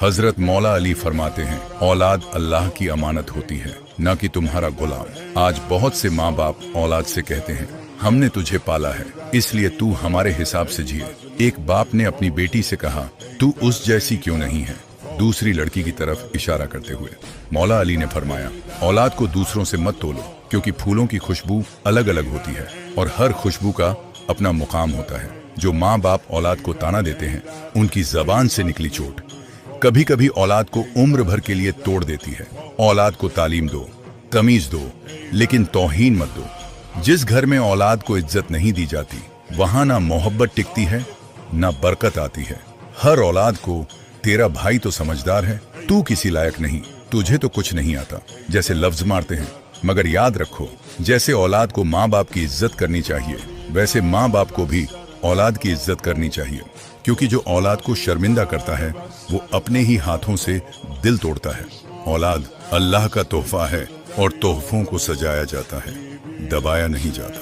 हजरत मौला अली फरमाते हैं, औलाद अल्लाह की अमानत होती है, न कि तुम्हारा गुलाम। आज बहुत से माँ बाप औलाद से कहते हैं, हमने तुझे पाला है इसलिए तू हमारे हिसाब से जिए। एक बाप ने अपनी बेटी से कहा, तू उस जैसी क्यों नहीं है, दूसरी लड़की की तरफ इशारा करते हुए। मौला अली ने फरमाया, औलाद को दूसरों से मत तोलो, क्योंकि फूलों की खुशबू अलग अलग होती है और हर खुशबू का अपना मुकाम होता है। जो माँ बाप औलाद को ताना देते हैं, उनकी जबान से निकली चोट कभी कभी औलाद को उम्र भर के लिए तोड़ देती है। औलाद को तालीम दो, तमीज दो, लेकिन तौहीन मत दो। जिस घर में औलाद को इज्जत नहीं दी जाती, वहां ना मोहब्बत टिकती है, ना बरकत आती है। हर औलाद को तेरा भाई तो समझदार है, तू किसी लायक नहीं, तुझे तो कुछ नहीं आता, जैसे लफ्ज मारते हैं। मगर याद रखो, जैसे औलाद को माँ बाप की इज्जत करनी चाहिए, वैसे माँ बाप को भी औलाद की इज्जत करनी चाहिए। क्योंकि जो औलाद को शर्मिंदा करता है, वो अपने ही हाथों से दिल तोड़ता है। औलाद अल्लाह का तोहफा है और तोहफों को सजाया जाता है, दबाया नहीं जाता।